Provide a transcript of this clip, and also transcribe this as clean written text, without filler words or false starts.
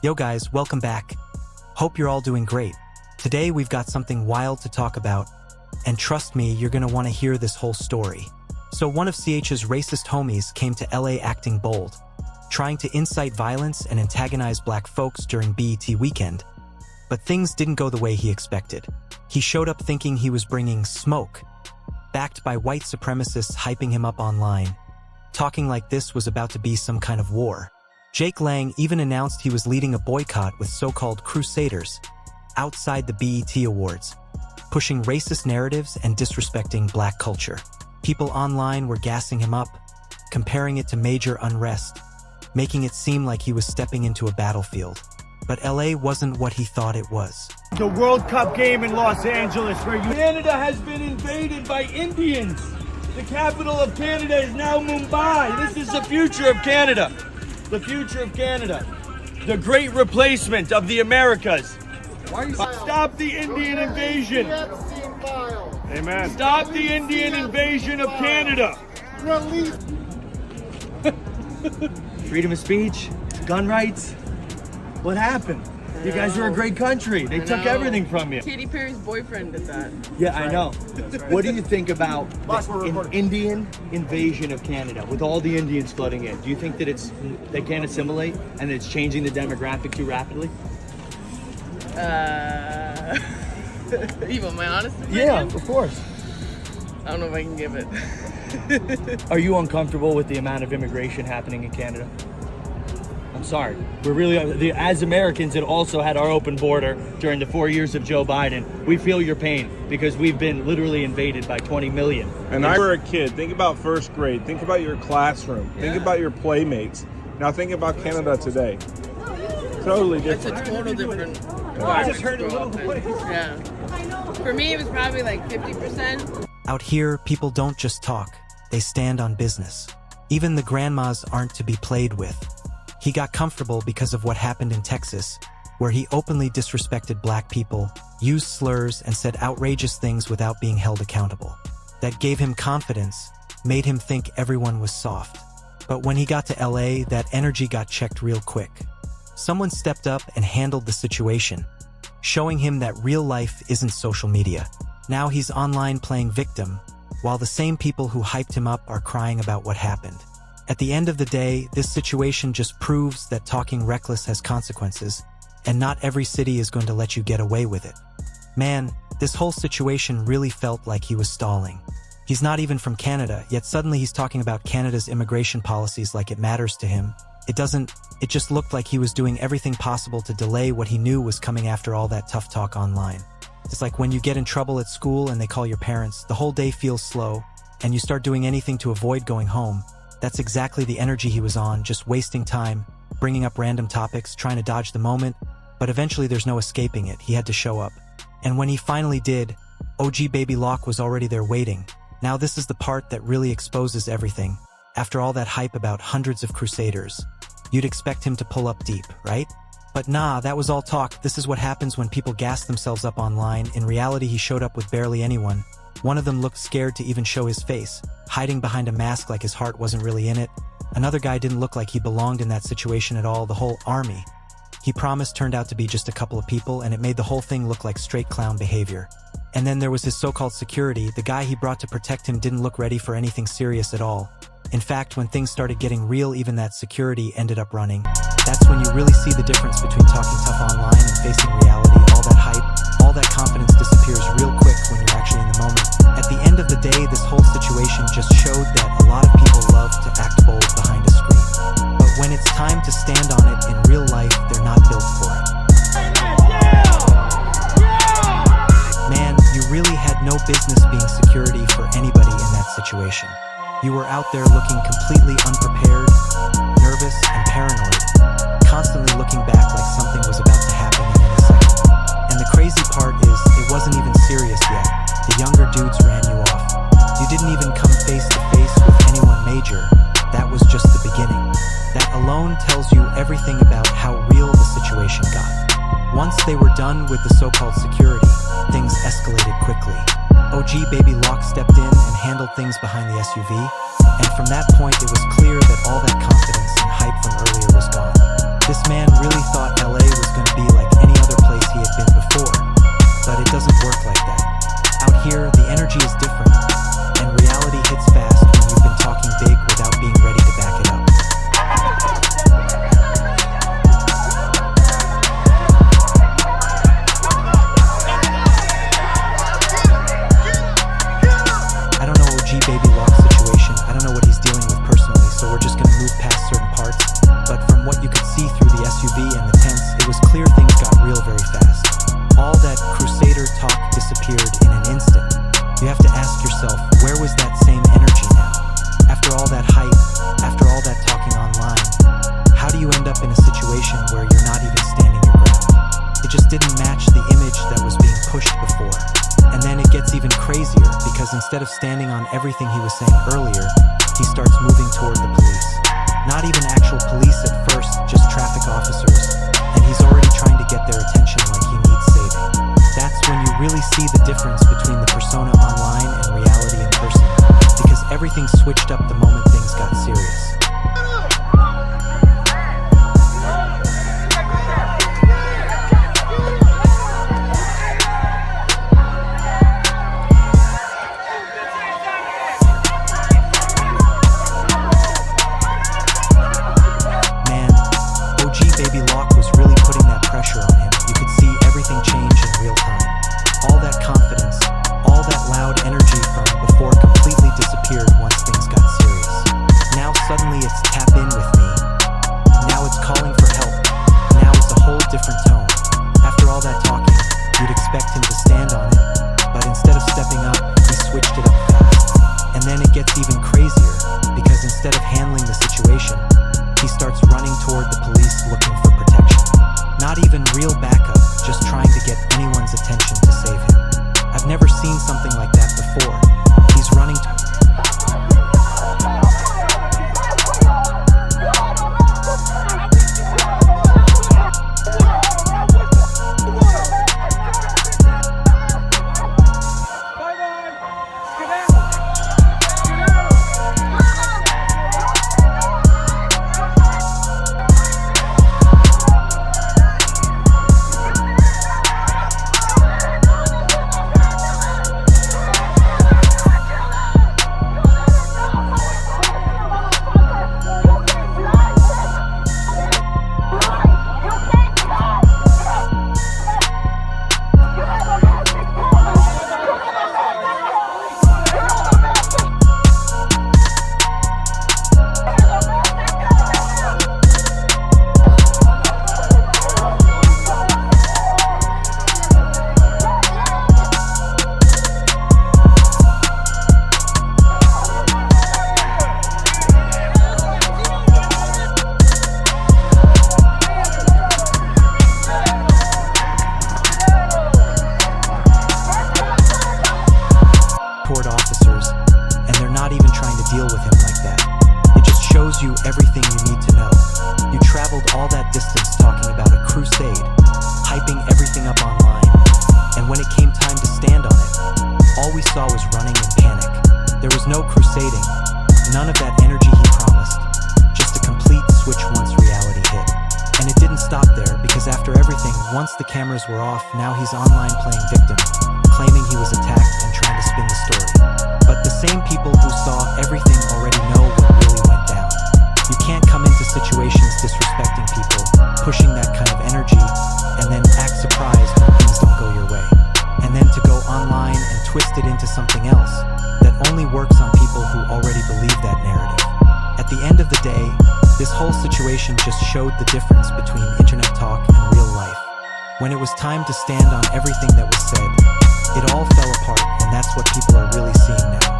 Yo guys, welcome back. Hope you're all doing great. Today we've got something wild to talk about, and trust me, you're gonna want to hear this whole story. So one of CH's racist homies came to LA acting bold, trying to incite violence and antagonize black folks during BET weekend. But things didn't go the way he expected. He showed up thinking he was bringing smoke, backed by white supremacists hyping him up online, talking like this was about to be some kind of war. Jake Lang even announced he was leading a boycott with so-called crusaders outside the BET Awards, pushing racist narratives and disrespecting black culture. People online were gassing him up, comparing it to major unrest, making it seem like he was stepping into a battlefield. But LA wasn't what he thought it was. The World Cup game in Los Angeles, where Canada has been invaded by Indians. The capital of Canada is now Mumbai. This is the future of Canada. The future of Canada. The great replacement of the Americas. Stop the Indian invasion. Amen. Stop the Indian invasion of Canada. Freedom of speech, gun rights. What happened? You guys were a great country. They took everything from you. Katy Perry's boyfriend did that. Yeah, I know. What do you think about an Indian invasion of Canada with all the Indians flooding in? Do you think that they can't assimilate and it's changing the demographic too rapidly? You want my honest opinion? Yeah, of course. I don't know if I can give it. Are you uncomfortable with the amount of immigration happening in Canada? I'm sorry. We're really, as Americans that also had our open border during the 4 years of Joe Biden, we feel your pain because we've been literally invaded by 20 million. And I were a kid. Think about first grade. Think about your classroom. Think about your playmates. Now think about Canada today. Totally different. It's a total different. I just heard a little bit. Yeah. For me, it was probably like 50%. Out here, people don't just talk, they stand on business. Even the grandmas aren't to be played with. He got comfortable because of what happened in Texas, where he openly disrespected black people, used slurs, and said outrageous things without being held accountable. That gave him confidence, made him think everyone was soft. But when he got to LA, that energy got checked real quick. Someone stepped up and handled the situation, showing him that real life isn't social media. Now he's online playing victim, while the same people who hyped him up are crying about what happened. At the end of the day, this situation just proves that talking reckless has consequences, and not every city is going to let you get away with it. Man, this whole situation really felt like he was stalling. He's not even from Canada, yet suddenly he's talking about Canada's immigration policies like it matters to him. It just looked like he was doing everything possible to delay what he knew was coming after all that tough talk online. It's like when you get in trouble at school and they call your parents, the whole day feels slow, and you start doing anything to avoid going home. That's exactly the energy he was on, just wasting time, bringing up random topics, trying to dodge the moment, but eventually there's no escaping it. He had to show up. And when he finally did, OG Baby Locke was already there waiting. Now this is the part that really exposes everything. After all that hype about hundreds of crusaders, you'd expect him to pull up deep, right? But nah, that was all talk. This is what happens when people gas themselves up online. In reality, he showed up with barely anyone. One of them looked scared to even show his face, hiding behind a mask like his heart wasn't really in it. Another guy didn't look like he belonged in that situation at all. The whole army he promised turned out to be just a couple of people, and it made the whole thing look like straight clown behavior. And then there was his so-called security. The guy he brought to protect him didn't look ready for anything serious at all. In fact, when things started getting real, even that security ended up running. That's when you really see the difference between talking tough online and facing reality. All that hype, all that confidence disappears real quick when you're actually in the moment. At the end of the day, this whole situation just showed that a lot of people love to act bold behind a screen. But when it's time to stand on it in real life, they're not built for it. Man, you really had no business being security for anybody in that situation. You were out there looking completely unprepared, nervous, and paranoid, constantly looking back like something was about to happen in any second. And the crazy part is, it wasn't even serious yet. The younger dudes ran you off. You didn't even come face to face with anyone major. That was just the beginning. That alone tells you everything about how real the situation got. Once they were done with the so-called security, things escalated quickly. OG Baby Locke stepped in and handled things behind the SUV, and from that point it was clear that all that confidence and hype from earlier was gone. This man really thought LA was going to be like any other place he had been before, but it doesn't work like that. Out here, the energy is different, and reality hits fast when you've been talking big without being ready to back it up. I don't know OG Baby Lock's situation. I don't know what he's dealing with personally, so we're just gonna move past certain parts. But from what you could see through the SUV and the tents, it was clear things got real very fast. All that Crusader talk disappeared in an instant. You have to ask yourself, where was that same energy now? After all that hype, after all that talking online, how do you end up in a situation where you're not even standing your ground? It just didn't match the image that was being pushed before. And then it gets even crazier, because instead of standing on everything he was saying earlier, he starts moving toward the police. Not even actual police at first, just traffic officers, and he's already trying to get their attention like he needs saving. That's when you really see the difference between the persona online and reality in person, because everything switched up the moment things got serious. Everything you need to know. You traveled all that distance talking about a crusade, hyping everything up online, and when it came time to stand on it, all we saw was running and panic. There was no crusading, none of that energy he promised, just a complete switch once reality hit. And it didn't stop there, because after everything, once the cameras were off, now he's online playing victim, claiming he was attacked and trying to spin the story. But the same people who saw everything already know what really went down. You can't come into situations disrespecting people, pushing that kind of energy, and then act surprised when things don't go your way. And then to go online and twist it into something else that only works on people who already believe that narrative. At the end of the day, this whole situation just showed the difference between internet talk and real life. When it was time to stand on everything that was said, it all fell apart, and that's what people are really seeing now.